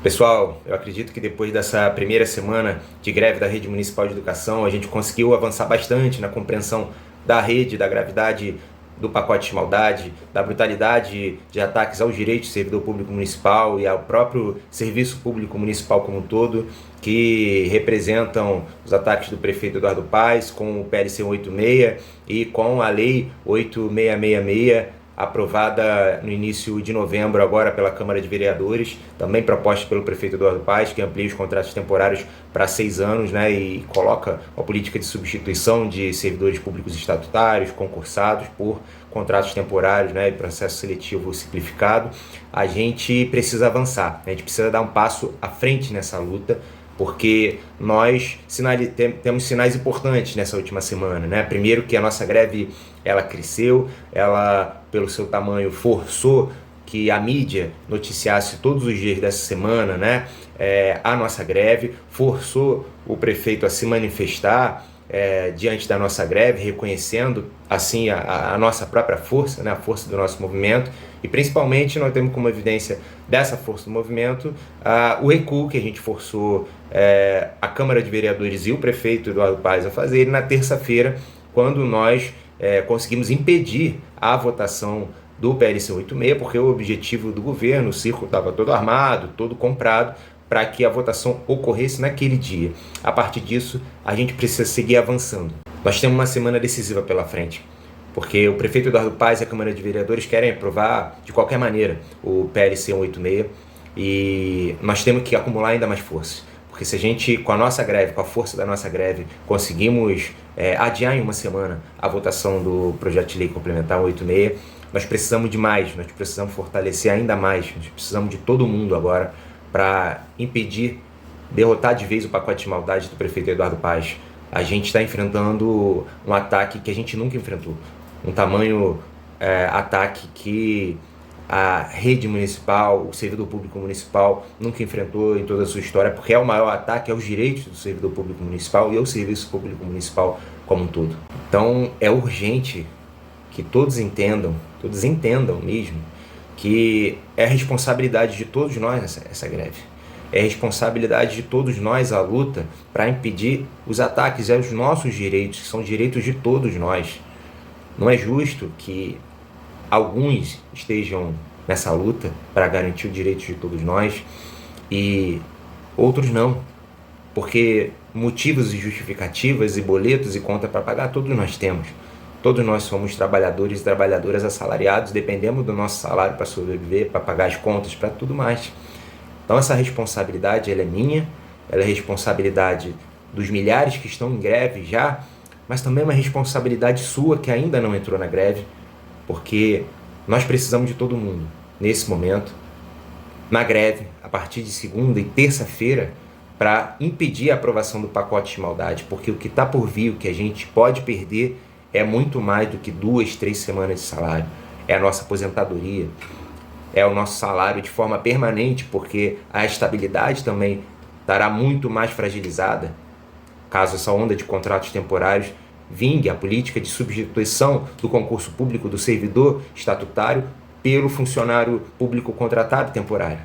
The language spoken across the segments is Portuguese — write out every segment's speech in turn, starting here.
Pessoal, eu acredito que depois dessa primeira semana de greve da Rede Municipal de Educação, a gente conseguiu avançar bastante na compreensão da rede, da gravidade do pacote de maldade, da brutalidade de ataques aos direitos do servidor público municipal e ao próprio serviço público municipal como um todo, que representam os ataques do prefeito Eduardo Paes com o PLC 186 e com a Lei 8666, aprovada no início de novembro agora pela Câmara de Vereadores, também proposta pelo prefeito Eduardo Paes, que amplia os contratos temporários para 6 anos, né, e coloca uma política de substituição de servidores públicos estatutários, concursados, por contratos temporários, né, e processo seletivo simplificado. A gente precisa avançar, a gente precisa dar um passo à frente nessa luta, porque nós temos sinais importantes nessa última semana, né? Primeiro, que a nossa greve ela cresceu, ela pelo seu tamanho forçou que a mídia noticiasse todos os dias dessa semana, né? A nossa greve, forçou o prefeito a se manifestar diante da nossa greve, reconhecendo assim a nossa própria força, né? A força do nosso movimento, e principalmente nós temos como evidência dessa força do movimento o recuo que a gente forçou a Câmara de Vereadores e o prefeito Eduardo Paes a fazer na terça-feira, quando nós conseguimos impedir a votação do PLC 86, porque o objetivo do governo, o circo estava todo armado, todo comprado, para que a votação ocorresse naquele dia. A partir disso, a gente precisa seguir avançando. Nós temos uma semana decisiva pela frente, porque o prefeito Eduardo Paes e a Câmara de Vereadores querem aprovar, de qualquer maneira, o PLC 186, e nós temos que acumular ainda mais força. Porque se a gente, com a nossa greve, com a força da nossa greve, conseguimos adiar em uma semana a votação do projeto de lei complementar 186, nós precisamos de mais, nós precisamos fortalecer ainda mais, nós precisamos de todo mundo agora para impedir, derrotar de vez o pacote de maldade do prefeito Eduardo Paes. A gente está enfrentando um ataque que a gente nunca enfrentou, um tamanho ataque que a rede municipal, o servidor público municipal nunca enfrentou em toda a sua história, porque é o maior ataque aos direitos do servidor público municipal e ao serviço público municipal como um todo. Então é urgente que todos entendam mesmo, que é responsabilidade de todos nós essa greve. É responsabilidade de todos nós a luta para impedir os ataques aos nossos direitos, que são direitos de todos nós. Não é justo que alguns estejam nessa luta para garantir o direito de todos nós e outros não, porque motivos e justificativas e boletos e conta para pagar todos nós temos. Todos nós somos trabalhadores e trabalhadoras assalariados, dependemos do nosso salário para sobreviver, para pagar as contas, para tudo mais. Então essa responsabilidade ela é minha, ela é responsabilidade dos milhares que estão em greve já, mas também é uma responsabilidade sua que ainda não entrou na greve, porque nós precisamos de todo mundo nesse momento, na greve, a partir de segunda e terça-feira, para impedir a aprovação do pacote de maldade, porque o que está por vir, o que a gente pode perder, é muito mais do que 2, 3 semanas de salário. É a nossa aposentadoria, é o nosso salário de forma permanente, porque a estabilidade também estará muito mais fragilizada caso essa onda de contratos temporários vingue, a política de substituição do concurso público do servidor estatutário pelo funcionário público contratado temporário.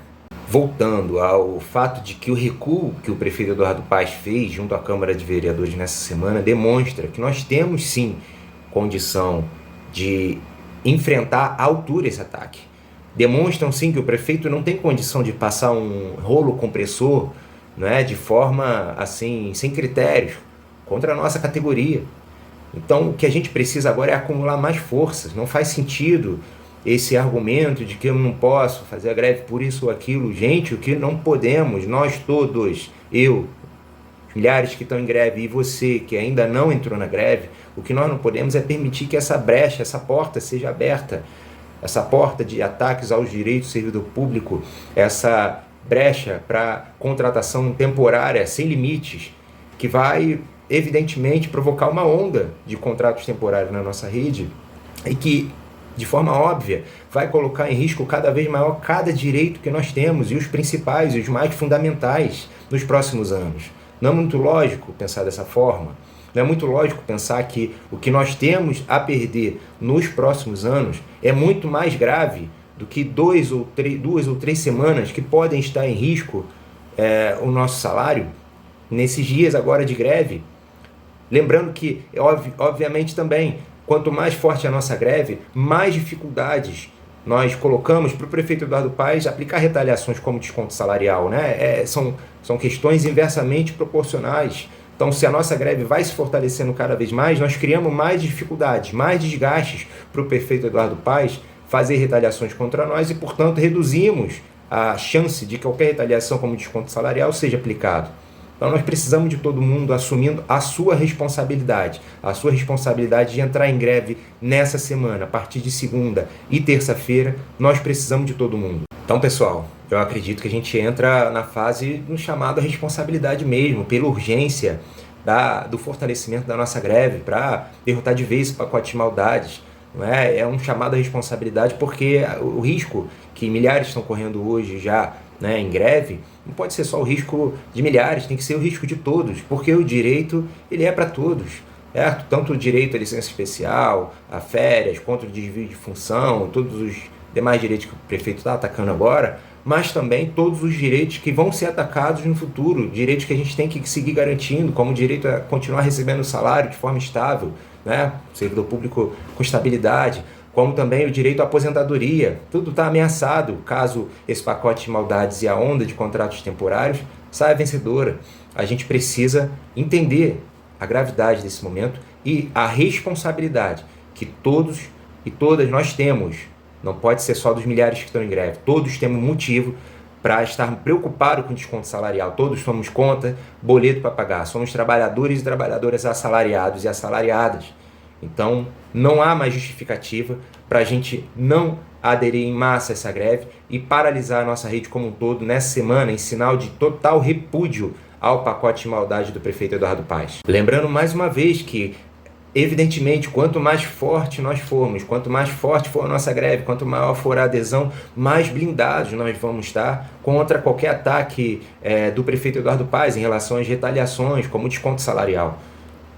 Voltando ao fato de que o recuo que o prefeito Eduardo Paes fez junto à Câmara de Vereadores nessa semana demonstra que nós temos sim condição de enfrentar à altura esse ataque. Demonstram sim que o prefeito não tem condição de passar um rolo compressor, né, de forma assim, sem critérios, contra a nossa categoria. Então o que a gente precisa agora é acumular mais forças. Não faz sentido esse argumento de que eu não posso fazer a greve por isso ou aquilo. Gente, o que não podemos, nós todos, eu, milhares que estão em greve e você que ainda não entrou na greve, o que nós não podemos é permitir que essa brecha, essa porta seja aberta, essa porta de ataques aos direitos do servidor público, essa brecha para contratação temporária sem limites, que vai evidentemente provocar uma onda de contratos temporários na nossa rede e que, de forma óbvia, vai colocar em risco cada vez maior cada direito que nós temos, e os principais e os mais fundamentais nos próximos anos. Não é muito lógico pensar dessa forma? Não é muito lógico pensar que o que nós temos a perder nos próximos anos é muito mais grave do que 2 ou 3 semanas que podem estar em risco o nosso salário nesses dias agora de greve. Lembrando que, obviamente também, quanto mais forte a nossa greve, mais dificuldades nós colocamos para o prefeito Eduardo Paes aplicar retaliações como desconto salarial, né? São questões inversamente proporcionais. Então, se a nossa greve vai se fortalecendo cada vez mais, nós criamos mais dificuldades, mais desgastes para o prefeito Eduardo Paes fazer retaliações contra nós e, portanto, reduzimos a chance de qualquer retaliação como desconto salarial seja aplicado. Então, nós precisamos de todo mundo assumindo a sua responsabilidade de entrar em greve nessa semana, a partir de segunda e terça-feira. Nós precisamos de todo mundo. Então, pessoal, eu acredito que a gente entra na fase do chamado à responsabilidade mesmo, pela urgência do fortalecimento da nossa greve para derrotar de vez esse pacote de maldades. Não é? É um chamado à responsabilidade porque o risco que milhares estão correndo hoje já, né, em greve, não pode ser só o risco de milhares, tem que ser o risco de todos, porque o direito ele é para todos, certo? Tanto o direito à licença especial, a férias, contra o desvio de função, todos os demais direitos que o prefeito está atacando agora, mas também todos os direitos que vão ser atacados no futuro, direitos que a gente tem que seguir garantindo, como o direito a continuar recebendo salário de forma estável, né? Servidor público com estabilidade, como também o direito à aposentadoria. Tudo está ameaçado caso esse pacote de maldades e a onda de contratos temporários saia vencedora. A gente precisa entender a gravidade desse momento e a responsabilidade que todos e todas nós temos. Não pode ser só dos milhares que estão em greve. Todos temos motivo para estar preocupados com desconto salarial. Todos somos conta, boleto para pagar. Somos trabalhadores e trabalhadoras assalariados e assalariadas. Então, não há mais justificativa para a gente não aderir em massa a essa greve e paralisar a nossa rede como um todo nessa semana em sinal de total repúdio ao pacote de maldade do prefeito Eduardo Paes. Lembrando mais uma vez que, evidentemente, quanto mais forte nós formos, quanto mais forte for a nossa greve, quanto maior for a adesão, mais blindados nós vamos estar contra qualquer ataque do prefeito Eduardo Paes em relação às retaliações, como desconto salarial.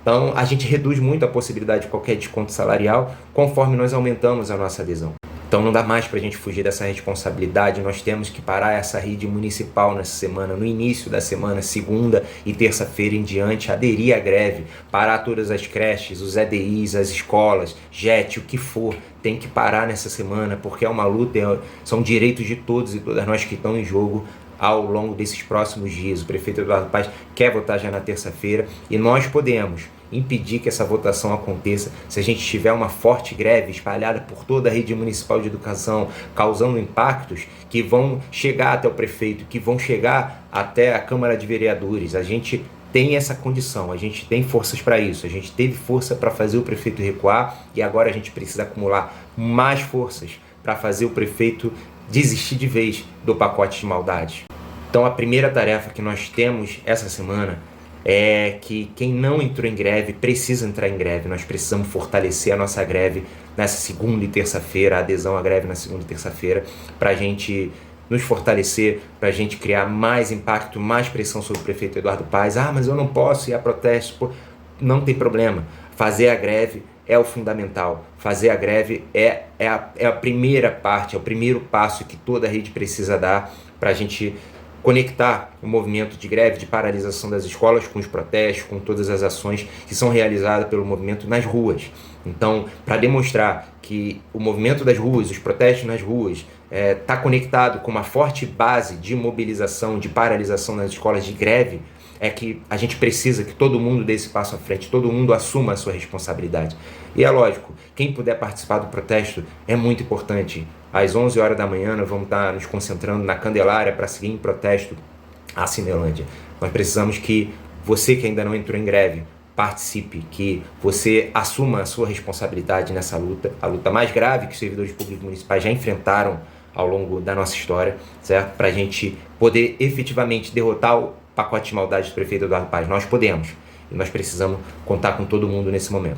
Então, a gente reduz muito a possibilidade de qualquer desconto salarial conforme nós aumentamos a nossa adesão. Então, não dá mais para a gente fugir dessa responsabilidade. Nós temos que parar essa rede municipal nessa semana, no início da semana, segunda e terça-feira em diante, aderir à greve, parar todas as creches, os EDIs, as escolas, JET, o que for, tem que parar nessa semana, porque é uma luta, são direitos de todos e todas nós que estão em jogo ao longo desses próximos dias. O prefeito Eduardo Paes quer votar já na terça-feira e nós podemos impedir que essa votação aconteça se a gente tiver uma forte greve espalhada por toda a rede municipal de educação, causando impactos que vão chegar até o prefeito, que vão chegar até a Câmara de Vereadores. A gente tem essa condição, a gente tem forças para isso, a gente teve força para fazer o prefeito recuar e agora a gente precisa acumular mais forças para fazer o prefeito desistir de vez do pacote de maldade. Então, a primeira tarefa que nós temos essa semana é que quem não entrou em greve precisa entrar em greve. Nós precisamos fortalecer a nossa greve nessa segunda e terça-feira, a adesão à greve na segunda e terça-feira, para a gente nos fortalecer, para a gente criar mais impacto, mais pressão sobre o prefeito Eduardo Paes. Mas eu não posso ir a protesto. Pô, não tem problema. Fazer a greve é o fundamental. Fazer a greve é a primeira parte, é o primeiro passo que toda a rede precisa dar para a gente conectar o movimento de greve, de paralisação das escolas com os protestos, com todas as ações que são realizadas pelo movimento nas ruas. Então, para demonstrar que o movimento das ruas, os protestos nas ruas, está conectado com uma forte base de mobilização, de paralisação nas escolas, de greve, é que a gente precisa que todo mundo dê esse passo à frente, todo mundo assuma a sua responsabilidade. E é lógico, quem puder participar do protesto é muito importante. Às 11 horas da manhã nós vamos estar nos concentrando na Candelária para seguir em protesto à Cinelândia. Nós precisamos que você que ainda não entrou em greve participe, que você assuma a sua responsabilidade nessa luta, a luta mais grave que os servidores públicos municipais já enfrentaram ao longo da nossa história, certo? Para a gente poder efetivamente derrotar o pacote de maldade do prefeito Eduardo Paes. Nós podemos e nós precisamos contar com todo mundo nesse momento.